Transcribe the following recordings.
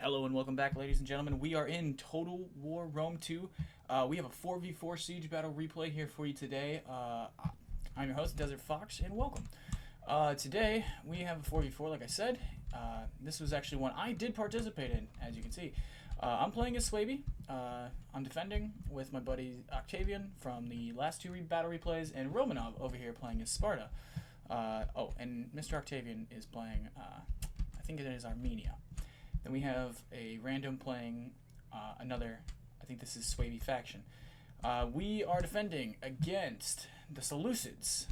Hello and welcome back, ladies and gentlemen. We are in Total War Rome 2. We have a 4v4 siege battle replay here for you today. I'm your host, DesertFox, and welcome. Today, we have a 4v4, like I said. This was actually one I did participate in, as you can see. I'm playing as Swaby. I'm defending with my buddy Octavian from the last two battle replays, and Romanov over here playing as Sparta. And Mr. Octavian is playing, I think it is Armenia. Then we have a random playing another, I think this is Swaby faction. We are defending against the Seleucids.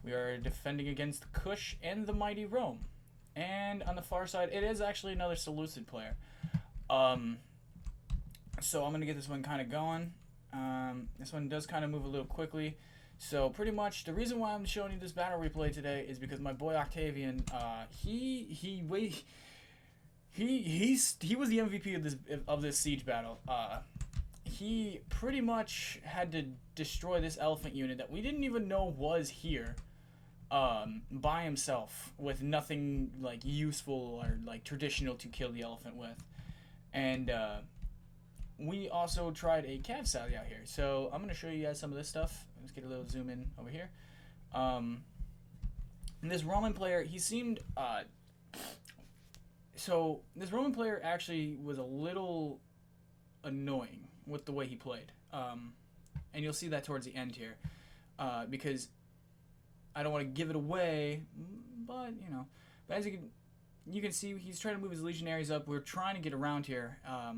We are defending against the Kush and the mighty Rome. And on the far side, it is actually another Seleucid player. So I'm going to get this one kind of going. This one does kind of move a little quickly. So pretty much the reason why I'm showing you this battle replay today is because my boy Octavian, he was the MVP of this siege battle. He pretty much had to destroy this elephant unit that we didn't even know was here, by himself with nothing like useful or like traditional to kill the elephant with. And we also tried a cav sally out here. So I'm gonna show you guys some of this stuff. Let's get a little zoom in over here. And this Roman player, he seemed so this Roman player actually was a little annoying with the way he played, and you'll see that towards the end here, because I don't want to give it away, but as you can see, he's trying to move his legionaries up. We're trying to get around here. I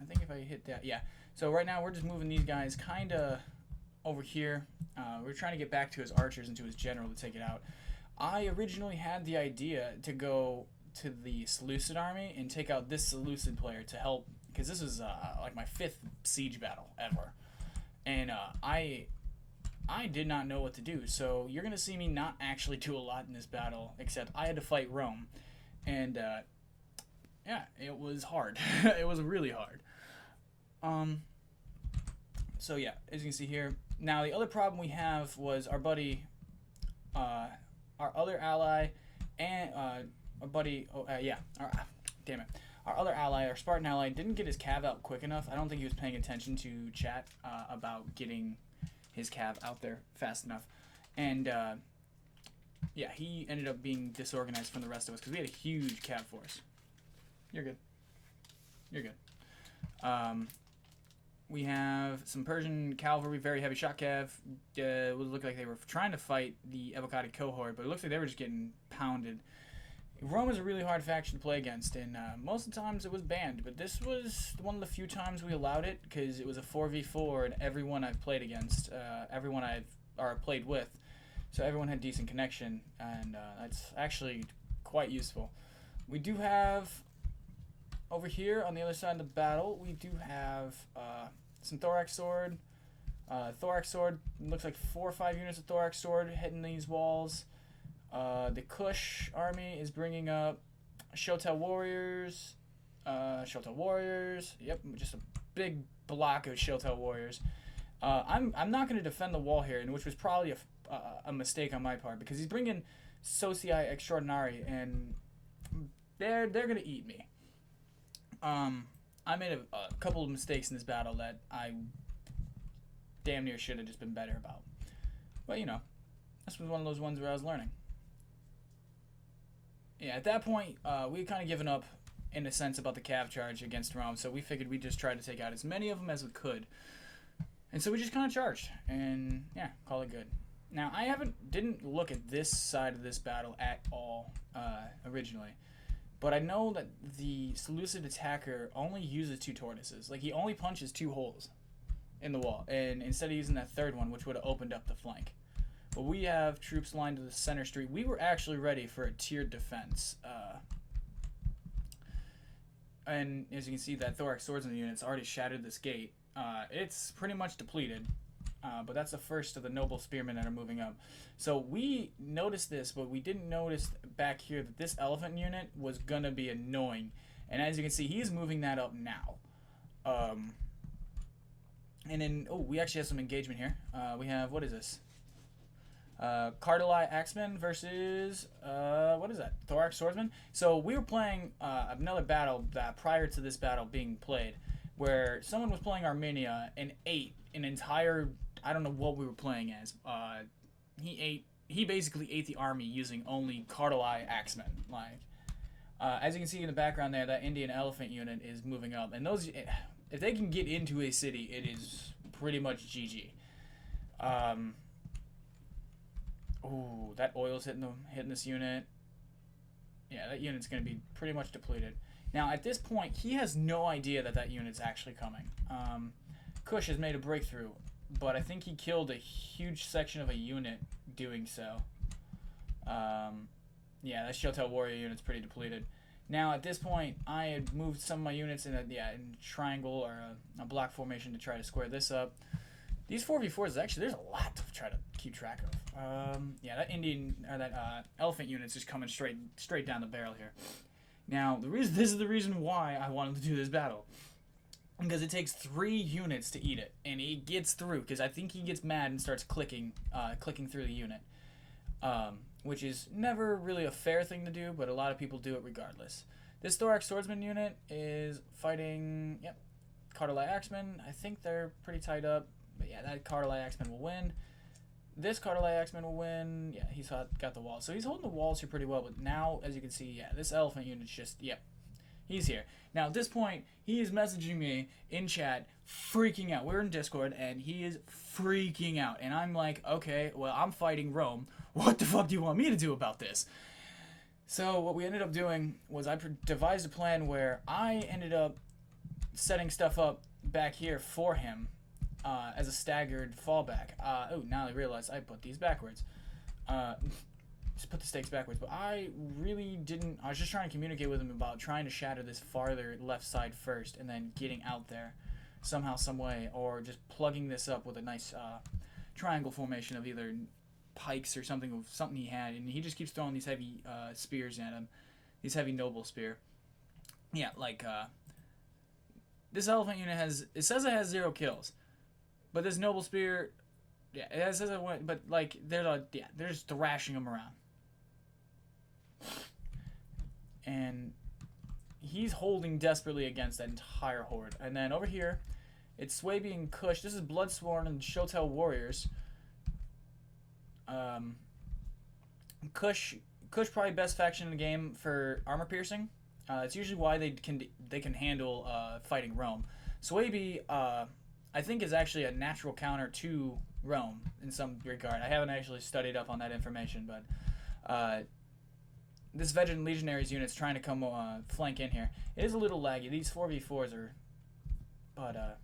think if I hit that, yeah. So right now we're just moving these guys kind of over here. We're trying to get back to his archers and to his general to take it out. I originally had the idea to go to the Seleucid army and take out this Seleucid player to help, because this is like my 5th siege battle ever, and I did not know what to do. So you're gonna see me not actually do a lot in this battle, except I had to fight Rome, and yeah, it was hard. It was really hard. So yeah, as you can see here. Now the other problem we have was our buddy, our other ally, and our buddy, our other ally, our Spartan ally, didn't get his cav out quick enough. I don't think he was paying attention to chat about getting his cav out there fast enough. And yeah, he ended up being disorganized from the rest of us because we had a huge cav force. You're good. You're good. We have some Persian cavalry, very heavy shot cav. It would look like they were trying to fight the Evocati cohort, but it looks like they were just getting pounded. Rome is a really hard faction to play against, and most of the times it was banned, but this was one of the few times we allowed it because it was a 4v4, and everyone I've played against, everyone I've played with, so everyone had decent connection, and that's actually quite useful. We do have over here on the other side of the battle, we do have some Thorax Sword. Thorax Sword looks like 4 or 5 units of Thorax Sword hitting these walls. The Kush army is bringing up Shotel Warriors. Yep, just a big block of Shotel Warriors. I'm not going to defend the wall here, and which was probably a mistake on my part, because he's bringing Socii Extraordinari, and they're going to eat me. I made a couple of mistakes in this battle that I damn near should have just been better about. But, this was one of those ones where I was learning. Yeah, at that point, we had kind of given up, in a sense, about the cav charge against Rome, so we figured we'd just try to take out as many of them as we could. And so we just kind of charged, and yeah, call it good. Now, I didn't look at this side of this battle at all, originally. But I know that the Seleucid attacker only uses 2 tortoises. Like, he only punches 2 holes in the wall, and instead of using that 3rd one, which would have opened up the flank. But we have troops lined to the center street. We were actually ready for a tiered defense. And as you can see, that Thorax Swords in the unit's already shattered this gate. It's pretty much depleted. But that's the first of the noble spearmen that are moving up. So we noticed this, but we didn't notice back here that this elephant unit was going to be annoying. And as you can see, he's moving that up now. And then, we actually have some engagement here. We have, what is this? Cardali Axeman versus what is that? Thorax Swordsman. So we were playing another battle that prior to this battle being played, where someone was playing Armenia and ate an entire. I don't know what we were playing as. He basically ate the army using only Cardali Axemen. Like as you can see in the background there, that Indian elephant unit is moving up, and those if they can get into a city, it is pretty much GG. Ooh, that oil's hitting this unit. Yeah, that unit's going to be pretty much depleted. Now, at this point, he has no idea that that unit's actually coming. Kush has made a breakthrough, but I think he killed a huge section of a unit doing so. Yeah, that Shotel Warrior unit's pretty depleted. Now, at this point, I had moved some of my units in a triangle or a block formation to try to square this up. These 4v4s, actually, there's a lot to try to keep track of. Yeah, that elephant unit's just coming straight down the barrel here. Now, this is the reason why I wanted to do this battle. Because it takes 3 units to eat it, and he gets through, because I think he gets mad and starts clicking through the unit. Which is never really a fair thing to do, but a lot of people do it regardless. This Thorax Swordsman unit is fighting, Cardali Axeman. I think they're pretty tied up. But yeah, that Cardali Axeman will win. This Cardali Axeman will win. Yeah, he's got the walls. So he's holding the walls here pretty well. But now, as you can see, yeah, this elephant unit's just, he's here. Now, at this point, he is messaging me in chat, freaking out. We're in Discord, and he is freaking out. And I'm like, okay, well, I'm fighting Rome. What the fuck do you want me to do about this? So what we ended up doing was I devised a plan where I ended up setting stuff up back here for him. As a staggered fallback. Now I realize I put these backwards. Just put the stakes backwards. But I really didn't. I was just trying to communicate with him about trying to shatter this farther left side first and then getting out there somehow, some way. Or just plugging this up with a nice triangle formation of either pikes or something he had. And he just keeps throwing these heavy spears at him. These heavy noble spear. Yeah, like this elephant unit it says it has 0 kills. But this noble spear, it says it went, but like they're just thrashing him around, and he's holding desperately against that entire horde. And then over here, it's Swaby and Kush. This is Bloodsworn and Shotel Warriors. Kush probably best faction in the game for armor piercing. It's usually why they can handle fighting Rome. Swaby, I think is actually a natural counter to Rome in some regard. I haven't actually studied up on that information, but this Veteran Legionaries unit's trying to come flank in here. It is a little laggy. These 4v4s are... But,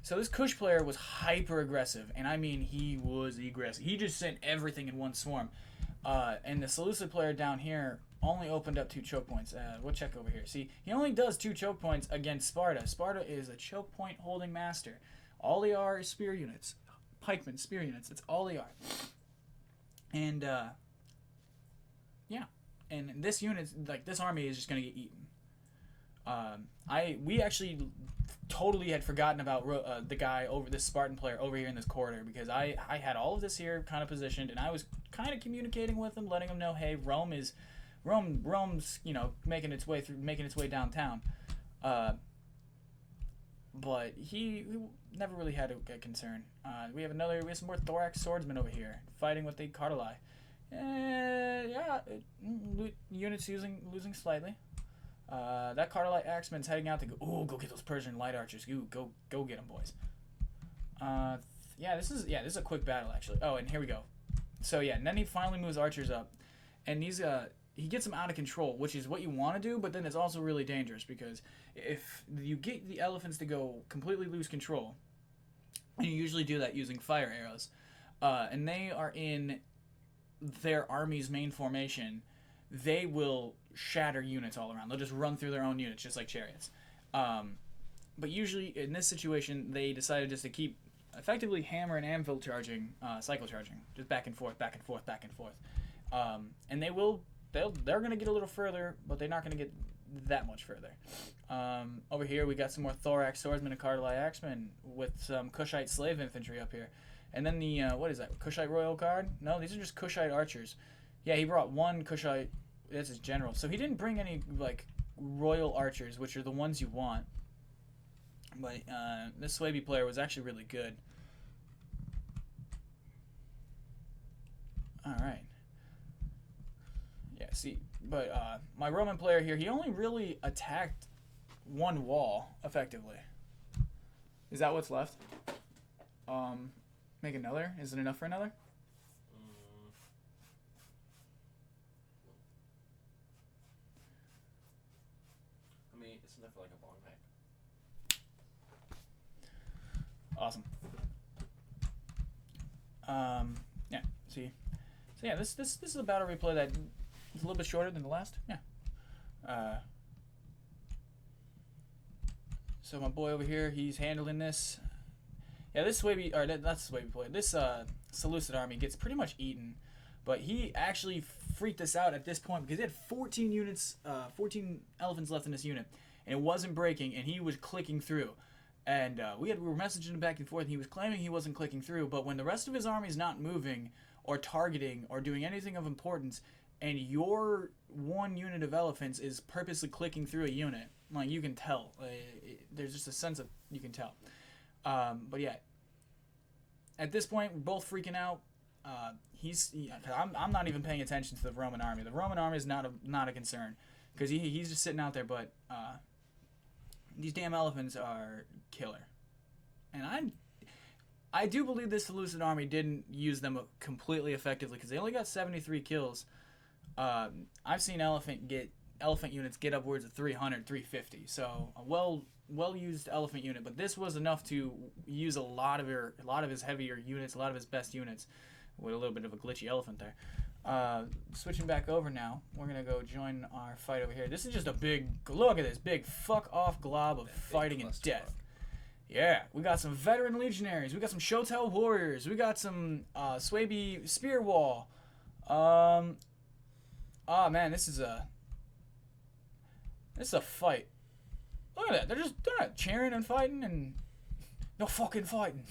so this Kush player was hyper aggressive, and I mean he was aggressive. He just sent everything in one swarm. And the Seleucid player down here only opened up 2 choke points. We'll check over here. See, he only does 2 choke points against Sparta. Sparta is a choke point holding master. All they are is spear units. Pikemen, spear units. That's all they are. And, yeah. And this unit, like, this army is just going to get eaten. We actually totally had forgotten about the guy this Spartan player over here in this corridor, because I had all of this here kind of positioned, and I was kind of communicating with him, letting him know, hey, Rome's making its way downtown. But he never really had a concern. We have some more Thorax Swordsmen over here fighting with the Cardali. Units losing slightly. That Cardali Axeman's heading out to go get those Persian light archers. Go get them, boys. This is a quick battle actually. Oh, and here we go. So yeah, and then he finally moves archers up, and he gets them out of control, which is what you want to do, but then it's also really dangerous, because if you get the elephants to go completely lose control, and you usually do that using fire arrows, and they are in their army's main formation, they will shatter units all around. They'll just run through their own units, just like chariots. But usually, in this situation, they decided just to keep effectively hammer and anvil charging, cycle charging, just back and forth, back and forth, back and forth. And they're going to get a little further, but they're not going to get that much further. Over here, we got some more Thorax Swordsmen and Cardali Axemen with some Kushite slave infantry up here. And then the, what is that, Kushite Royal card? No, these are just Kushite archers. Yeah, he brought one Kushite, that's his general. So he didn't bring any, like, Royal archers, which are the ones you want. But this Swaby player was actually really good. Alright. Yeah, see, but my Roman player here, he only really attacked one wall, effectively. Is that what's left? Make another? Is it enough for another? I mean, it's enough for like a bong pack. Awesome. Yeah, see. So yeah, this is a battle replay that is a little bit shorter than the last. Yeah. So my boy over here, he's handling this. Yeah, this Swaby, or that's the Swaby play. This Seleucid army gets pretty much eaten, but he actually freaked us out at this point because he had 14 units, 14 elephants left in this unit, and it wasn't breaking, and he was clicking through. And we were messaging him back and forth, and he was claiming he wasn't clicking through, but when the rest of his army is not moving or targeting or doing anything of importance, and your one unit of elephants is purposely clicking through a unit, like, you can tell. There's just a sense of, you can tell. But yeah, at this point, we're both freaking out. I'm not even paying attention to the Roman army. The Roman army is not a concern, because he's just sitting out there, but these damn elephants are killer. And I do believe this Seleucid army didn't use them completely effectively, because they only got 73 kills. I've seen elephant units get upwards of 300, 350. So a well used elephant unit, but this was enough to use a lot of his heavier units, a lot of his best units, with a little bit of a glitchy elephant there. Switching back over now, we're gonna go join our fight over here. This is just a big, look at this big fuck off glob of fighting and death. Yeah, we got some veteran legionaries, we got some Shotel warriors, we got some Swaby spear wall. Man, this is a fight. Look at that, they're not cheering and fighting, and no fucking fighting.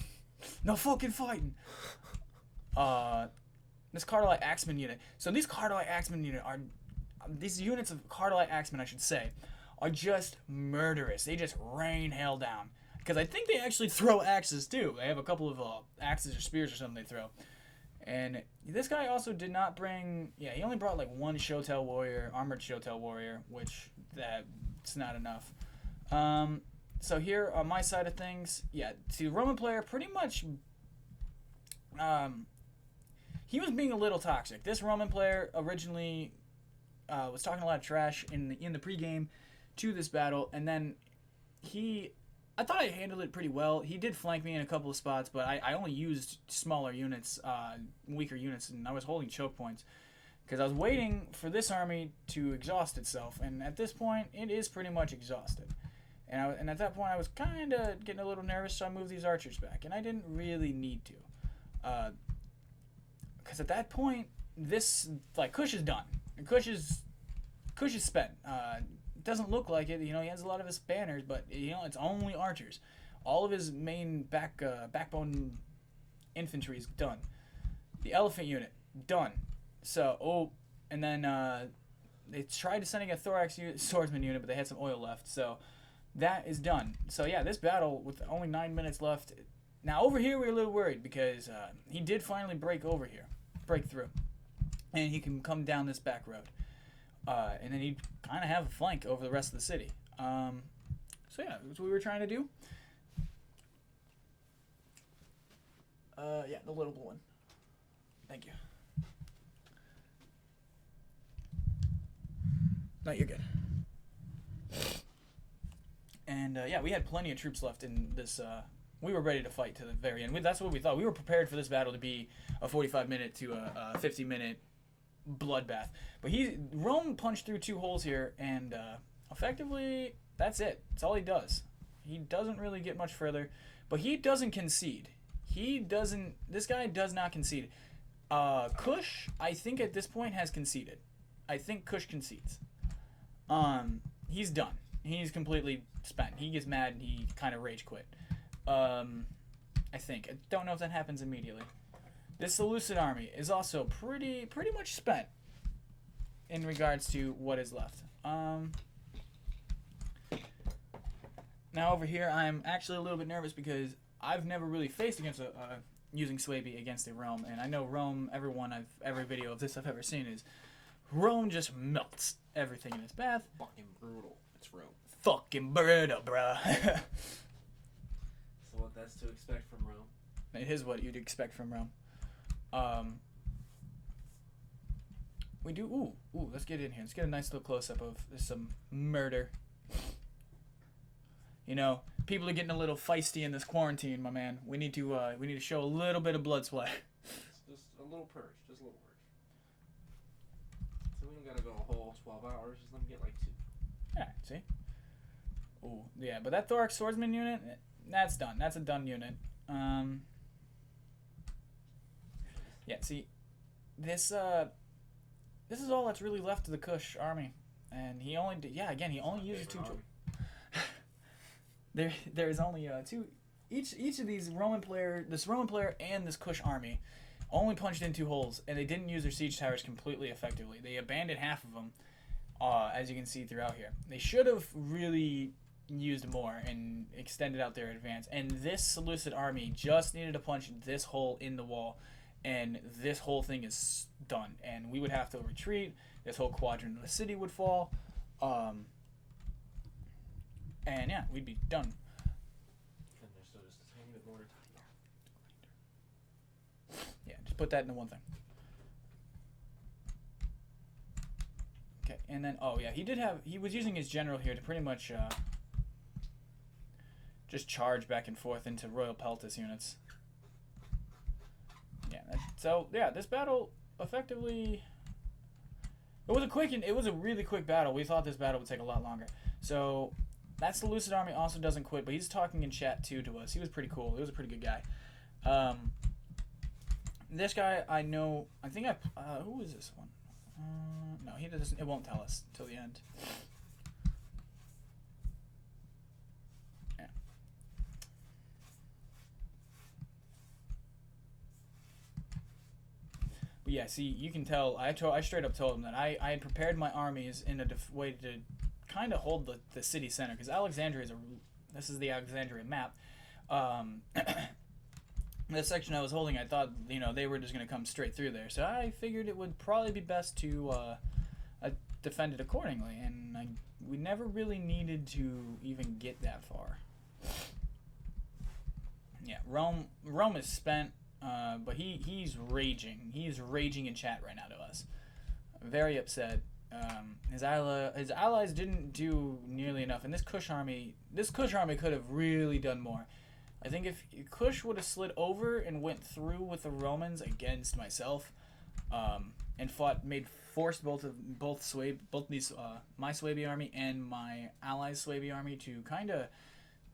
This Cardelite Axeman unit. So these Cardelite Axeman unit are, these units of Cardelite Axeman, I should say, are just murderous. They just rain hell down. Because I think they actually throw axes too. They have a couple of axes or spears or something they throw. And this guy also did not bring, yeah, he only brought like one Shotel warrior, armored Shotel warrior, which that's not enough. So here on my side of things, yeah, to Roman player, pretty much, he was being a little toxic. This Roman player originally was talking a lot of trash in the pregame to this battle, and then I thought I handled it pretty well. He did flank me in a couple of spots, but I only used smaller units, weaker units, and I was holding choke points because I was waiting for this army to exhaust itself, and at this point, it is pretty much exhausted. And at that point, I was kind of getting a little nervous, so I moved these archers back, and I didn't really need to. Because at that point, this, like, Kush is done. Kush is spent. It doesn't look like it. You know, he has a lot of his banners, but, you know, it's only archers. All of his main backbone infantry is done. The elephant unit, done. So, and then they tried to sending a thorax swordsman unit, but they had some oil left. So that is done. So yeah, this battle with only 9 minutes left. Now over here we're a little worried because he did finally break through, and he can come down this back road, and then he'd kind of have a flank over the rest of the city. So yeah, that's what we were trying to do. Yeah, the little one. Thank you. No, you're good. And yeah, we had plenty of troops left in this. We were ready to fight to the very end. That's what we thought. We were prepared for this battle to be a 45-minute to a 50-minute bloodbath. But Rome punched through 2 holes here, and effectively, that's it. That's all he does. He doesn't really get much further, but he doesn't concede. This guy does not concede. Kush, I think at this point, has conceded. I think Kush concedes. He's done. He's completely spent. He gets mad and he kind of rage quit. I think. I don't know if that happens immediately. This Seleucid army is also pretty much spent in regards to what is left. Now over here, I'm actually a little bit nervous because I've never really faced against using Swaby against a Rome, and I know Rome. Every video of this I've ever seen is Rome just melts everything in its path. Fucking brutal. It's Rome. Fucking brutal, bruh. So what that's to expect from Rome. It is what you'd expect from Rome. We do. Ooh. Let's get in here. Let's get a nice little close up of some murder. You know, people are getting a little feisty in this quarantine, my man. We need to show a little bit of blood sweat. Just a little purge. Just a little purge. So we don't gotta go a whole 12 hours. Just let me get like 2. Yeah. See. Ooh. Yeah. But that Thorax Swordsman unit, that's done. That's a done unit. Yeah. See, this is all that's really left of the Kush army, and he only he only uses 2. There is only 2. Each of these this Roman player and this Kush army only punched in 2 holes, and they didn't use their siege towers completely effectively. They abandoned half of them, as you can see throughout here. They should have really used more and extended out their advance. And this Seleucid army just needed to punch this hole in the wall, and this whole thing is done. And we would have to retreat. This whole quadrant of the city would fall. And yeah, we'd be done. And there's still just a tiny bit more to tie. Yeah, just put that into one thing. Okay, and then he was using his general here to pretty much just charge back and forth into Royal Peltis units. Yeah, this battle effectively, it was a really quick battle. We thought this battle would take a lot longer. So that Seleucid army also doesn't quit, but he's talking in chat too to us. He was pretty cool. He was a pretty good guy. This guy I know. I think who is this one? No, he doesn't. It won't tell us till the end. Yeah. But yeah, see, you can tell. I straight up told him that I had prepared my armies in a way to kind of hold the city center, because Alexandria this is the Alexandria map. The section I was holding, I thought they were just going to come straight through there, so I figured it would probably be best to defend it accordingly, and we never really needed to even get that far. Yeah, Rome is spent, but he's raging. He's raging in chat right now to us. Very upset. His allies didn't do nearly enough, and this Kush army could have really done more. I think if Kush would have slid over and went through with the Romans against myself, and forced both these my Swaby army and my allies' Swaby army to kind of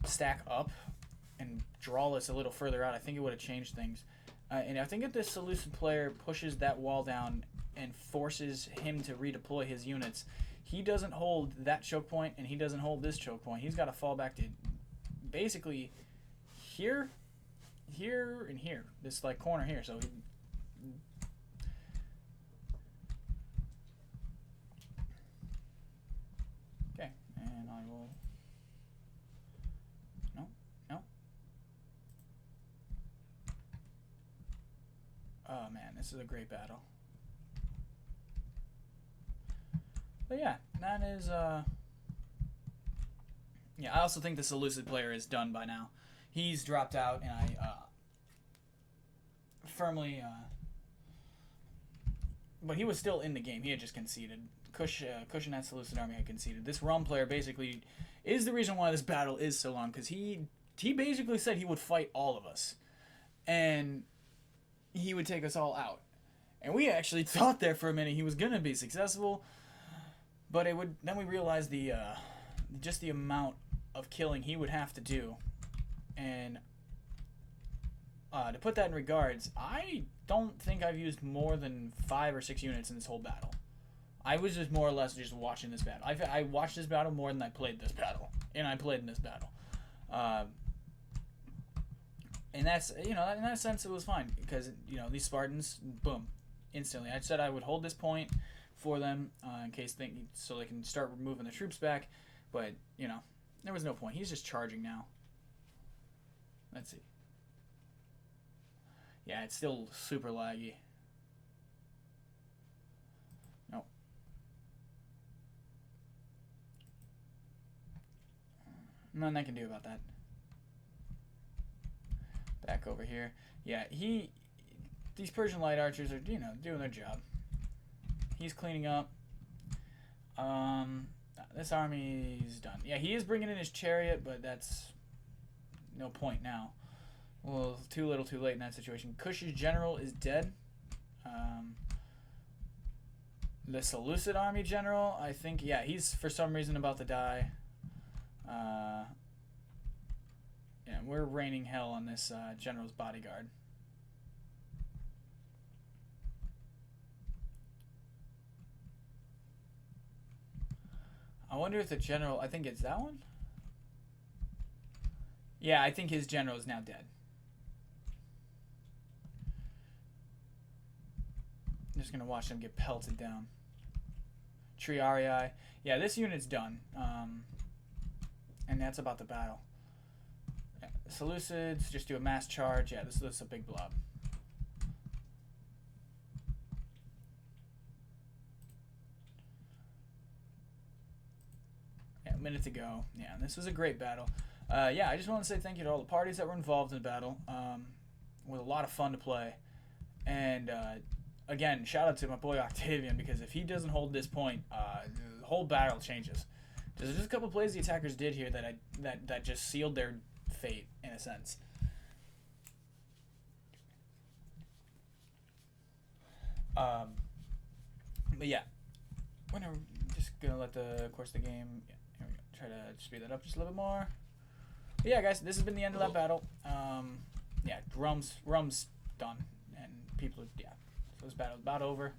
stack up and draw us a little further out, I think it would have changed things. And I think if this Seleucid player pushes that wall down and forces him to redeploy his units, he doesn't hold that choke point and he doesn't hold this choke point. He's got to fall back to basically here, and here. This corner here. So okay, and I will. No. Oh man, this is a great battle. But yeah, that is yeah, I also think the Seleucid player is done by now. He's dropped out, and I firmly but he was still in the game. He had just conceded. Kush and that Seleucid army had conceded. This Rome player basically is the reason why this battle is so long, because he basically said he would fight all of us, and he would take us all out. And we actually thought there for a minute he was gonna be successful, but it would. Then we realized just the amount of killing he would have to do, and to put that in regards, I don't think I've used more than 5 or 6 units in this whole battle. I was just more or less just watching this battle. I watched this battle more than I played this battle, and I played in this battle. And that's, in that sense it was fine because these Spartans, boom, instantly. I said I would hold this point for them in case so they can start moving the troops back, but there was no point. He's just charging now. Let's see. Yeah, it's still super laggy. Nope. Nothing I can do about that. Back over here. Yeah, these Persian light archers are, doing their job. He's cleaning up. This army's done. Yeah, he is bringing in his chariot, but that's no point now. Well, too little, too late in that situation. Kush's general is dead. The Seleucid army general, I think, yeah, he's for some reason about to die. Yeah, we're raining hell on this general's bodyguard. I wonder if the general, I think it's that one? Yeah, I think his general is now dead. I'm just going to watch them get pelted down. Triarii. Yeah, this unit's done. And that's about the battle. Yeah, the Seleucids just do a mass charge. Yeah, this is a big blob. Yeah, a minute to go. Yeah, this was a great battle. Yeah, I just want to say thank you to all the parties that were involved in the battle. It was a lot of fun to play. And again, shout out to my boy Octavian, because if he doesn't hold this point, the whole battle changes. There's just a couple plays the attackers did here that just sealed their fate in a sense. But yeah, I'm just gonna let the course of the game. Yeah, here we go. Try to speed that up just a little bit more. But yeah, guys, this has been the end of that battle. Yeah, Rome's done, and people, yeah, so this battle's about over.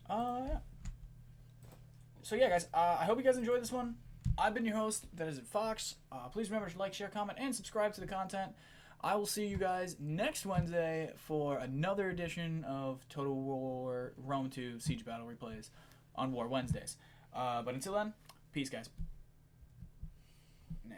Yeah. So yeah, guys, I hope you guys enjoyed this one. I've been your host, DesertFox. Please remember to like, share, comment, and subscribe to the content. I will see you guys next Wednesday for another edition of Total War Rome 2 Siege Battle Replays on War Wednesdays. But until then, peace, guys. Nah.